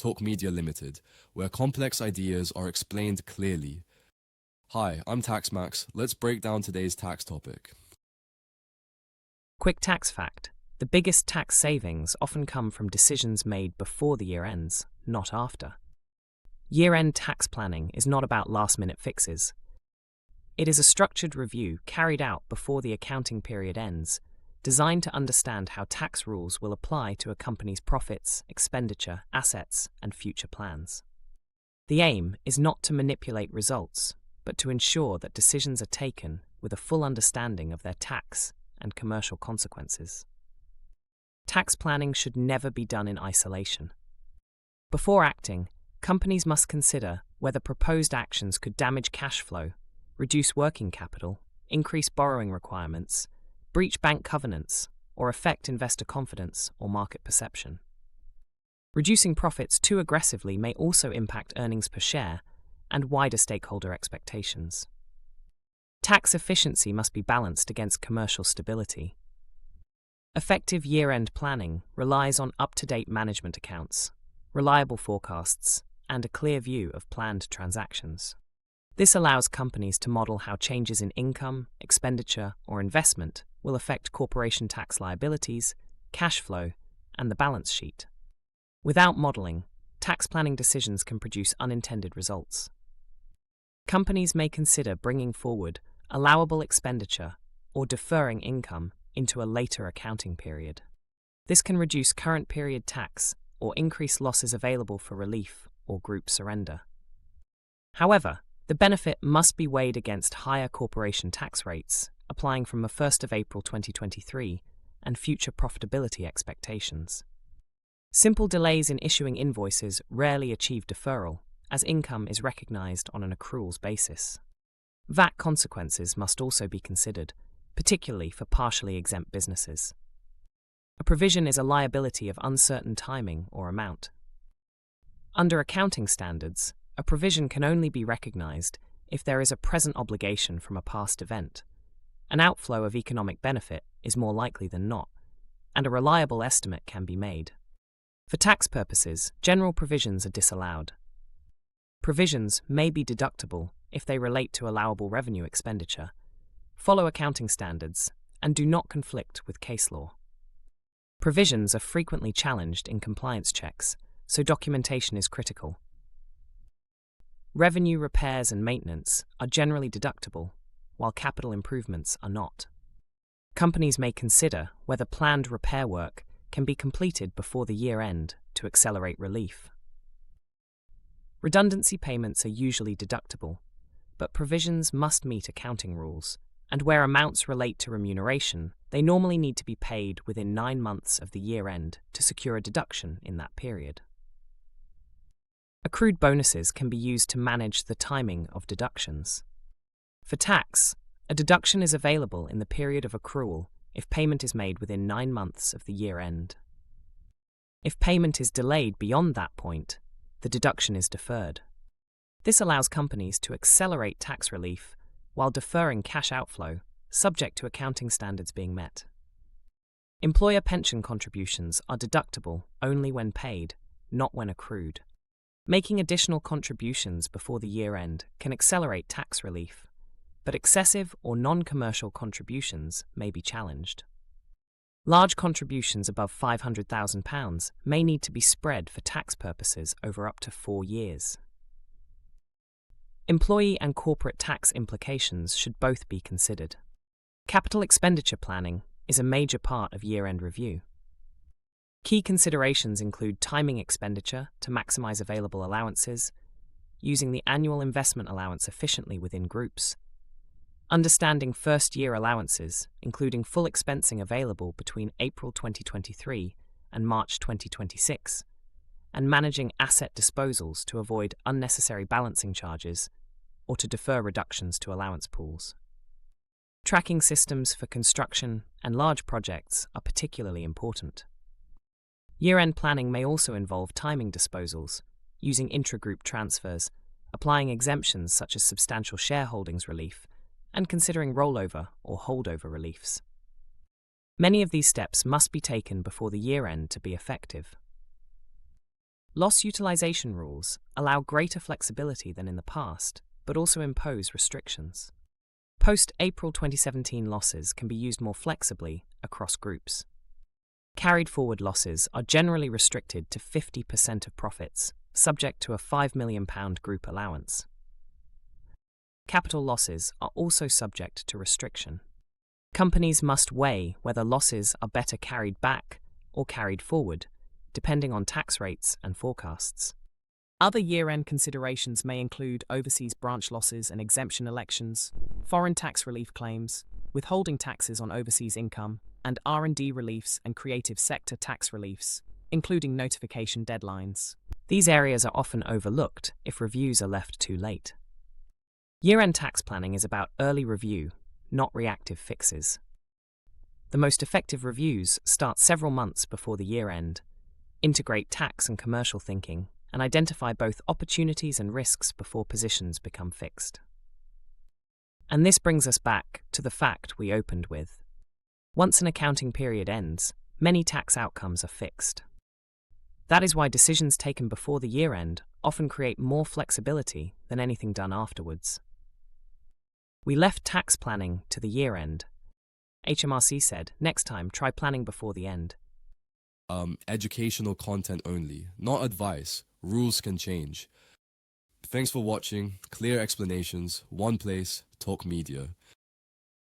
Talk Media Limited, where complex ideas are explained clearly. Hi, I'm TaxMax. Let's break down today's tax topic. Quick tax fact: the biggest tax savings often come from decisions made before the year ends, not after. Year-end tax planning is not about last-minute fixes. It is a structured review carried out before the accounting period ends, designed to understand how tax rules will apply to a company's profits, expenditure, assets, and future plans. The aim is not to manipulate results, but to ensure that decisions are taken with a full understanding of their tax and commercial consequences. Tax planning should never be done in isolation. Before acting, companies must consider whether proposed actions could damage cash flow, reduce working capital, increase borrowing requirements, breach bank covenants, or affect investor confidence or market perception. Reducing profits too aggressively may also impact earnings per share and wider stakeholder expectations. Tax efficiency must be balanced against commercial stability. Effective year-end planning relies on up-to-date management accounts, reliable forecasts, and a clear view of planned transactions. This allows companies to model how changes in income, expenditure, or investment will affect corporation tax liabilities, cash flow, and the balance sheet. Without modeling, tax planning decisions can produce unintended results. Companies may consider bringing forward allowable expenditure or deferring income into a later accounting period. This can reduce current period tax or increase losses available for relief or group surrender. However, the benefit must be weighed against higher corporation tax rates applying from the 1st of April 2023 and future profitability expectations. Simple delays in issuing invoices rarely achieve deferral, as income is recognized on an accruals basis. VAT consequences must also be considered, particularly for partially exempt businesses. A provision is a liability of uncertain timing or amount. Under accounting standards, a provision can only be recognized if there is a present obligation from a past event. An outflow of economic benefit is more likely than not, and a reliable estimate can be made. For tax purposes, general provisions are disallowed. Provisions may be deductible if they relate to allowable revenue expenditure, follow accounting standards, and do not conflict with case law. Provisions are frequently challenged in compliance checks, so documentation is critical. Revenue repairs and maintenance are generally deductible, while capital improvements are not. Companies may consider whether planned repair work can be completed before the year end to accelerate relief. Redundancy payments are usually deductible, but provisions must meet accounting rules, and where amounts relate to remuneration, they normally need to be paid within 9 months of the year end to secure a deduction in that period. Accrued bonuses can be used to manage the timing of deductions. For tax, a deduction is available in the period of accrual if payment is made within 9 months of the year end. If payment is delayed beyond that point, the deduction is deferred. This allows companies to accelerate tax relief while deferring cash outflow, subject to accounting standards being met. Employer pension contributions are deductible only when paid, not when accrued. Making additional contributions before the year end can accelerate tax relief, but excessive or non-commercial contributions may be challenged. Large contributions above £500,000 may need to be spread for tax purposes over up to 4 years. Employee and corporate tax implications should both be considered. Capital expenditure planning is a major part of year-end review. Key considerations include timing expenditure to maximize available allowances, using the annual investment allowance efficiently within groups, understanding first-year allowances, including full expensing available between April 2023 and March 2026, and managing asset disposals to avoid unnecessary balancing charges or to defer reductions to allowance pools. Tracking systems for construction and large projects are particularly important. Year-end planning may also involve timing disposals, using intra-group transfers, applying exemptions such as substantial shareholdings relief, and considering rollover or holdover reliefs. Many of these steps must be taken before the year end to be effective. Loss utilization rules allow greater flexibility than in the past, but also impose restrictions. Post-April 2017 losses can be used more flexibly across groups. Carried forward losses are generally restricted to 50% of profits, subject to a £5 million group allowance. Capital losses are also subject to restriction. Companies must weigh whether losses are better carried back or carried forward, depending on tax rates and forecasts. Other year-end considerations may include overseas branch losses and exemption elections, foreign tax relief claims, withholding taxes on overseas income, and R&D reliefs and creative sector tax reliefs, including notification deadlines. These areas are often overlooked if reviews are left too late. Year-end tax planning is about early review, not reactive fixes. The most effective reviews start several months before the year-end, integrate tax and commercial thinking, and identify both opportunities and risks before positions become fixed. And this brings us back to the fact we opened with. Once an accounting period ends, many tax outcomes are fixed. That is why decisions taken before the year-end often create more flexibility than anything done afterwards. We left tax planning to the year-end. HMRC said, next time, try planning before the end. Educational content only, not advice. Rules can change. Thanks for watching. Clear explanations, one place, Talk Media.